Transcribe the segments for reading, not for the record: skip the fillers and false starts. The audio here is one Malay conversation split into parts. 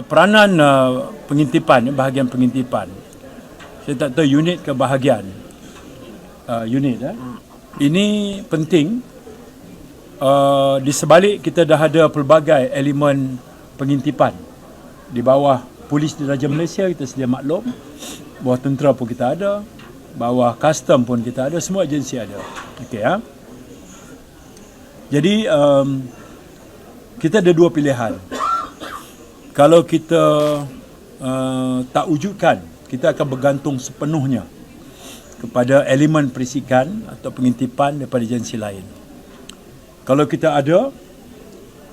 Peranan pengintipan, bahagian pengintipan. Saya tak tahu unit ke bahagian. Unit. Ini penting. Di sebalik kita dah ada pelbagai elemen pengintipan. Di bawah Polis Diraja Malaysia kita sedia maklum. Bawah tentera pun kita ada. Bawah custom pun kita ada. Semua agensi ada. Okey, ya. Jadi kita ada dua pilihan. Kalau kita tak wujudkan, kita akan bergantung sepenuhnya kepada elemen perisikan atau pengintipan daripada agensi lain. Kalau kita ada,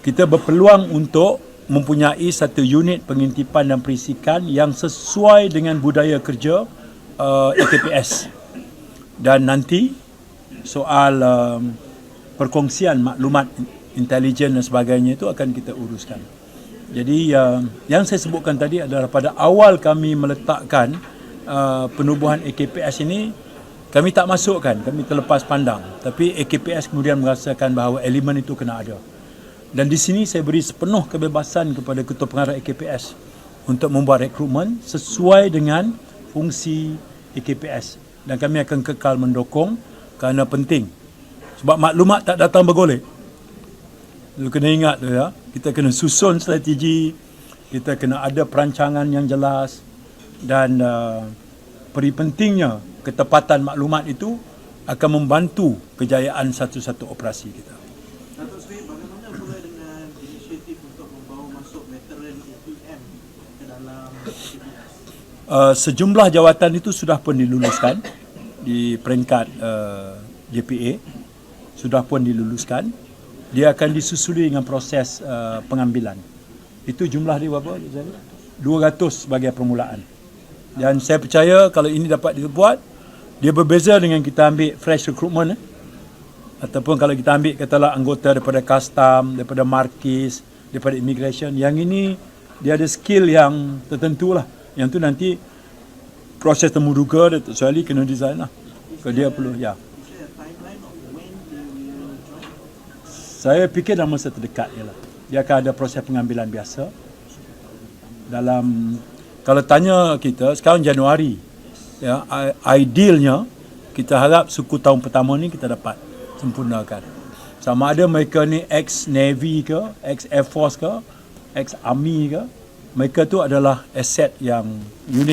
kita berpeluang untuk mempunyai satu unit pengintipan dan perisikan yang sesuai dengan budaya kerja AKPS. Dan nanti soal perkongsian maklumat intelijen dan sebagainya itu akan kita uruskan. Jadi yang saya sebutkan tadi adalah pada awal kami meletakkan penubuhan AKPS ini, kami tak masukkan, kami terlepas pandang. Tapi AKPS kemudian merasakan bahawa elemen itu kena ada. Dan di sini saya beri sepenuh kebebasan kepada Ketua Pengarah AKPS untuk membuat rekrutmen sesuai dengan fungsi AKPS. Dan kami akan kekal mendukung kerana penting. Sebab maklumat tak datang bergolek. Lu kena ingat tu, ya, kita kena susun strategi, kita kena ada perancangan yang jelas dan peri pentingnya ketepatan maklumat itu akan membantu kejayaan satu-satu operasi kita. Datuk Seri, bagaimana pula dengan inisiatif untuk membawa masuk veteran APM ke dalam AKPS? Sejumlah jawatan itu sudah pun diluluskan di peringkat JPA, sudah pun diluluskan. Dia akan disusuli dengan proses pengambilan. Itu jumlah dia berapa? 200 sebagai permulaan. Dan saya percaya kalau ini dapat dibuat, dia berbeza dengan kita ambil fresh recruitment. Ataupun kalau kita ambil katalah anggota daripada custom, daripada markis, daripada immigration. Yang ini dia ada skill yang tertentu lah. Yang tu nanti proses temuduga Datuk Seri Ali kena design lah. Kalau dia perlu, ya. Saya fikir dalam masa terdekat ialah dia akan ada proses pengambilan biasa. Dalam, kalau tanya kita sekarang Januari, ya, idealnya kita harap suku tahun pertama ni kita dapat sempurnakan. Sama ada mereka ni ex-Navy ke, ex-Air Force ke, ex-Army ke, mereka tu adalah aset yang unik.